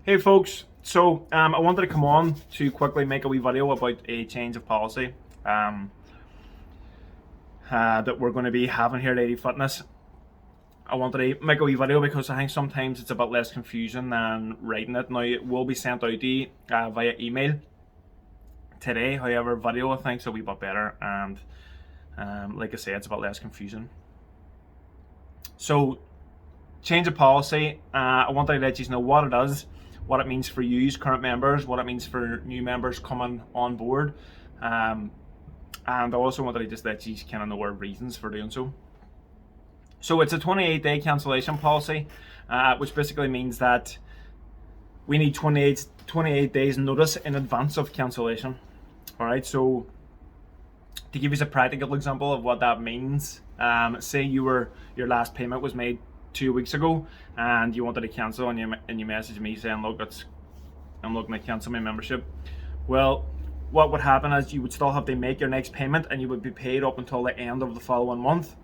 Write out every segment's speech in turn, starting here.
Hey folks, so I wanted to come on to quickly make a wee video about a change of policy that we're going to be having here at 80 Fitness. I wanted to make a wee video because I think sometimes it's a bit less confusion than writing it. Now it will be sent out to you via email today, however video I think is a wee bit better, and like I say, it's a bit less confusing. So change of policy, I wanted to let you know what it is, what it means for you as current members, what it means for new members coming on board, and I also wanted to just let you kind of know our reasons for doing so. So it's a 28-day cancellation policy, which basically means that we need 28 days notice in advance of cancellation. All right, so to give you a practical example of what that means, say your last payment was made 2 weeks ago and you wanted to cancel, and you message me saying, look, I'm looking to cancel my membership. Well, what would happen is you would still have to make your next payment and you would be paid up until the end of the following month,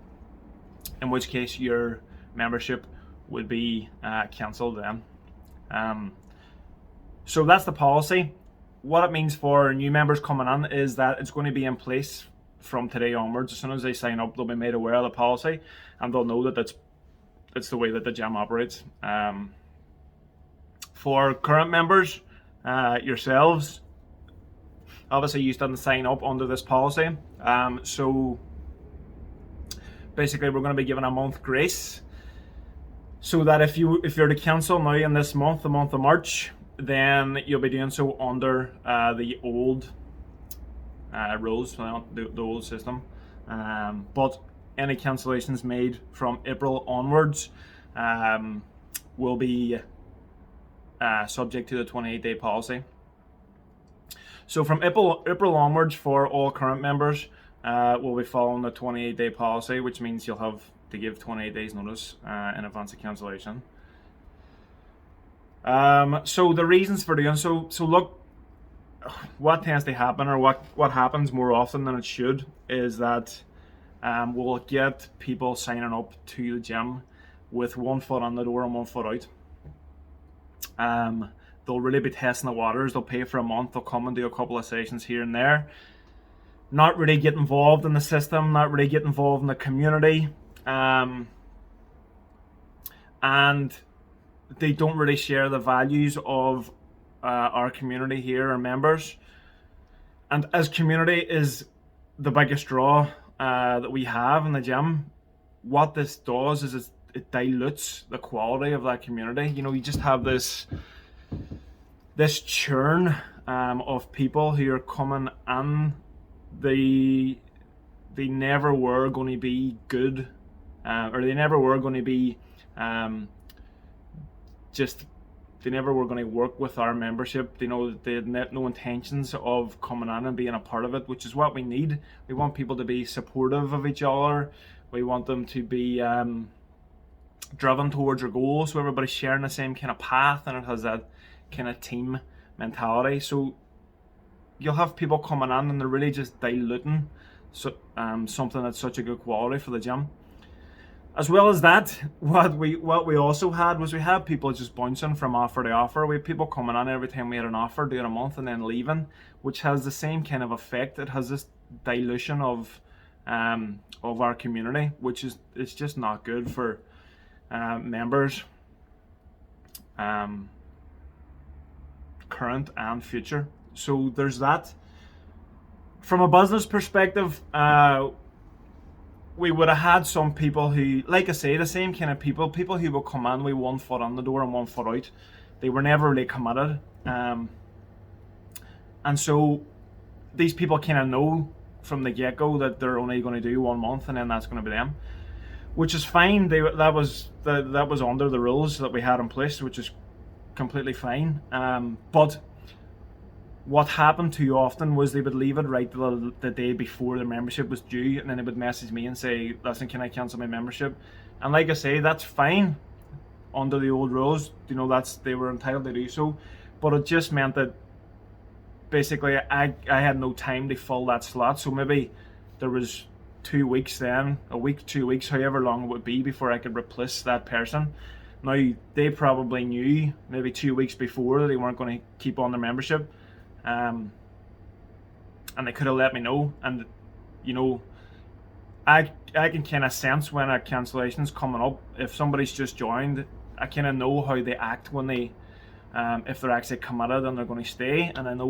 in which case your membership would be cancelled then. So that's the policy. What it means for new members coming in is that it's going to be in place from today onwards. As soon as they sign up, they'll be made aware of the policy and they'll know that it's the way that the gym operates. For current members, yourselves, obviously you didn't sign up under this policy. So basically we're going to be given a month grace, so that if you're to cancel now in this month, the month of March, then you'll be doing so under the old rules, the old system. But any cancellations made from April onwards will be subject to the 28-day policy. So from April onwards, for all current members, we'll be following the 28-day policy, which means you'll have to give 28 days notice in advance of cancellation. So the reasons for doing so look, what tends to happen, or what happens more often than it should, is that we'll get people signing up to the gym with 1 foot on the door and 1 foot out. They'll really be testing the waters. They'll pay for a month. They'll come and do a couple of sessions here and there. Not really get involved in the system. Not really get involved in the community. And they don't really share the values of our community here, our members. And as community is the biggest draw that we have in the gym, what this does is it dilutes the quality of that community. You know, you just have this churn of people who are coming in. They never were going to be good, or they never were going to be they never were going to work with our membership. They had no intentions of coming in and being a part of it, which is what we need. We want people to be supportive of each other. We want them to be driven towards our goals, so everybody's sharing the same kind of path, and it has that kind of team mentality. So you'll have people coming in and they're really just diluting something that's such a good quality for the gym. As well as that, what we also had was we had people just bouncing from offer to offer. We had people coming in every time we had an offer, doing a month and then leaving, which has the same kind of effect. It has this dilution of our community, which is, it's just not good for members, current and future. So there's that. From a business perspective, we would have had some people who, like I say, the same kind of people who will come in with 1 foot on the door and 1 foot out. They were never really committed. And so these people kind of know from the get-go that they're only going to do 1 month and then that's going to be them, which is fine. That was under the rules that we had in place, which is completely fine. But what happened too often was they would leave it right the day before their membership was due, and then they would message me and say, listen, can I cancel my membership? And like I say, that's fine under the old rules. You know, they were entitled to do so, but it just meant that basically I had no time to fill that slot. So maybe there was 2 weeks then, a week, 2 weeks, however long it would be before I could replace that person. Now, they probably knew maybe 2 weeks before that they weren't going to keep on their membership, and they could have let me know. And I can kind of sense when a cancellation's coming up. If somebody's just joined, I kind of know how they act when they, if they're actually committed and they're going to stay, and I know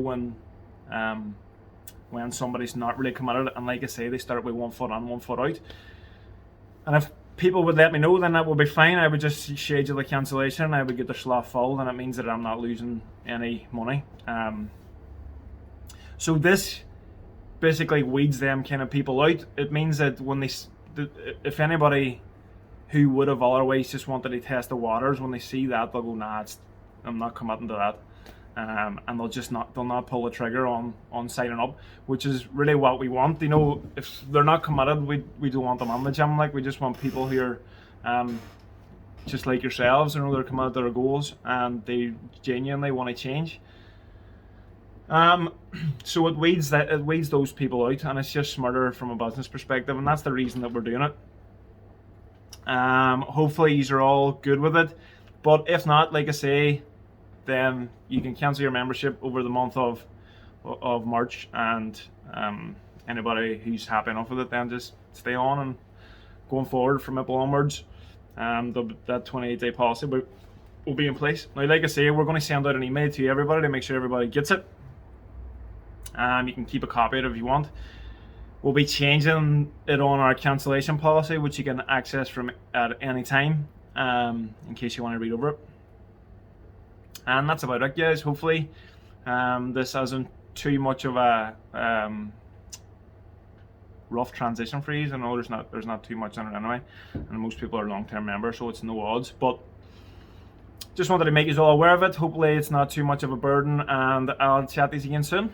when somebody's not really committed, and like I say, they start with 1 foot in, 1 foot out. And if people would let me know, then that would be fine. I would just schedule a cancellation. I would get the slot full, and it means that I'm not losing any money. So this basically weeds them kind of people out. It means that if anybody who would have otherwise just wanted to test the waters, when they see that, they'll go, nah, I'm not committing to that. And they'll not pull the trigger on signing up, which is really what we want. If they're not committed, we don't want them on the gym. Like, we just want people who are just like yourselves, they're committed to their goals and they genuinely want to change. So it weeds those people out, and it's just smarter from a business perspective, and that's the reason that we're doing it. Hopefully you're all good with it, but if not, like I say, then you can cancel your membership over the month of March, and anybody who's happy enough with it, then just stay on, and going forward from April onwards, that 28-day policy will be in place. Now, like I say, we're going to send out an email to everybody to make sure everybody gets it. You can keep a copy of it if you want. We'll be changing it on our cancellation policy, which you can access from at any time, in case you want to read over it. And that's about it, guys. Hopefully this isn't too much of a rough transition for you. I know there's not too much in it anyway, and most people are long-term members, so it's no odds. But just wanted to make you all aware of it. Hopefully it's not too much of a burden, and I'll chat to you again soon.